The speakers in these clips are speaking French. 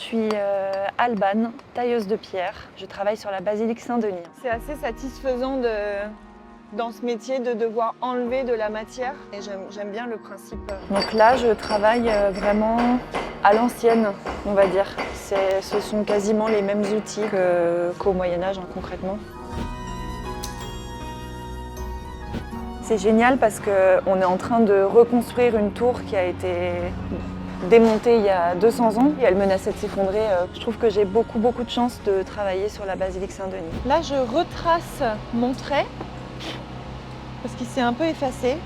suis Alban, tailleuse de pierre. Je travaille sur la basilique Saint-Denis. C'est assez satisfaisant dans ce métier de devoir enlever de la matière et j'aime bien le principe. Donc là, je travaille vraiment à l'ancienne, on va dire. Ce sont quasiment les mêmes outils qu'au Moyen-Âge, concrètement. C'est génial parce qu'on est en train de reconstruire une tour qui a été démontée il y a 200 ans et elle menaçait de s'effondrer. Je trouve que j'ai beaucoup de chance de travailler sur la basilique Saint-Denis. Là, je retrace mon trait parce qu'il s'est un peu effacé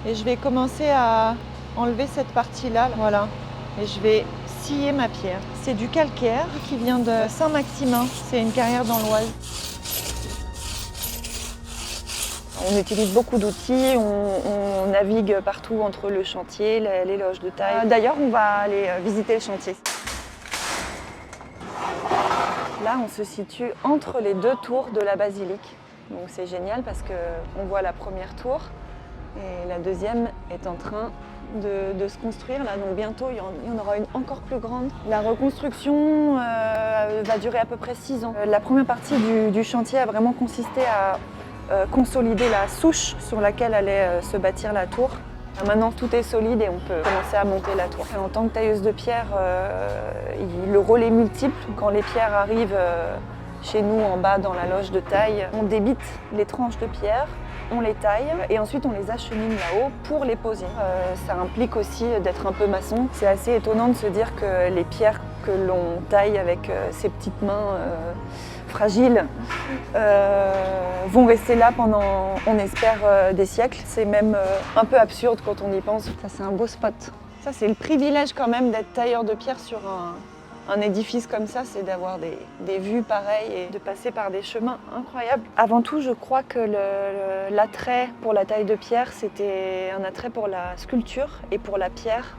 et je vais commencer à enlever cette partie-là. Voilà. Et je vais scier ma pierre. C'est du calcaire qui vient de Saint-Maximin. C'est une carrière dans l'Oise. On utilise beaucoup d'outils, on navigue partout entre le chantier, les loges de taille. D'ailleurs, on va aller visiter le chantier. Là, on se situe entre les deux tours de la basilique. Donc c'est génial parce qu'on voit la première tour et la deuxième est en train de se construire. Là, donc bientôt, il y en aura une encore plus grande. La reconstruction va durer à peu près 6 ans. La première partie du chantier a vraiment consisté à consolider la souche sur laquelle allait se bâtir la tour. Maintenant tout est solide et on peut commencer à monter la tour. En tant que tailleuse de pierre, le rôle est multiple. Quand les pierres arrivent chez nous en bas dans la loge de taille, on débite les tranches de pierre, on les taille et ensuite on les achemine là-haut pour les poser. Ça implique aussi d'être un peu maçon. C'est assez étonnant de se dire que les pierres que l'on taille avec ses petites mains fragiles vont rester là pendant, on espère, des siècles. C'est même un peu absurde quand on y pense. Ça, c'est un beau spot. Ça, c'est le privilège quand même d'être tailleur de pierre sur un édifice comme ça, c'est d'avoir des vues pareilles et de passer par des chemins incroyables. Avant tout, je crois que l'attrait pour la taille de pierre, c'était un attrait pour la sculpture et pour la pierre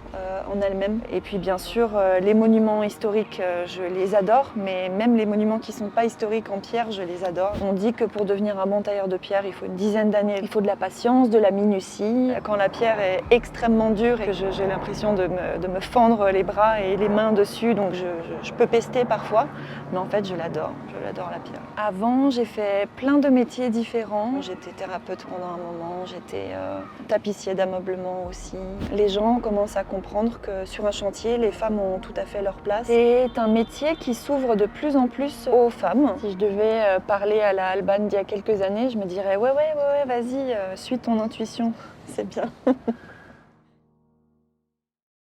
en elle-même. Et puis bien sûr, les monuments historiques, je les adore, mais même les monuments qui ne sont pas historiques en pierre, je les adore. On dit que pour devenir un bon tailleur de pierre, il faut une dizaine d'années. Il faut de la patience, de la minutie. Quand la pierre est extrêmement dure et que j'ai l'impression de me fendre les bras et les mains dessus, donc je peux pester parfois, mais en fait je l'adore la pierre. Avant, j'ai fait plein de métiers différents. J'étais thérapeute pendant un moment, j'étais tapissier d'ameublement aussi. Les gens commencent à comprendre que sur un chantier, les femmes ont tout à fait leur place. C'est un métier qui s'ouvre de plus en plus aux femmes. Si je devais parler à la Alban d'il y a quelques années, je me dirais ouais, vas-y, suis ton intuition, c'est bien.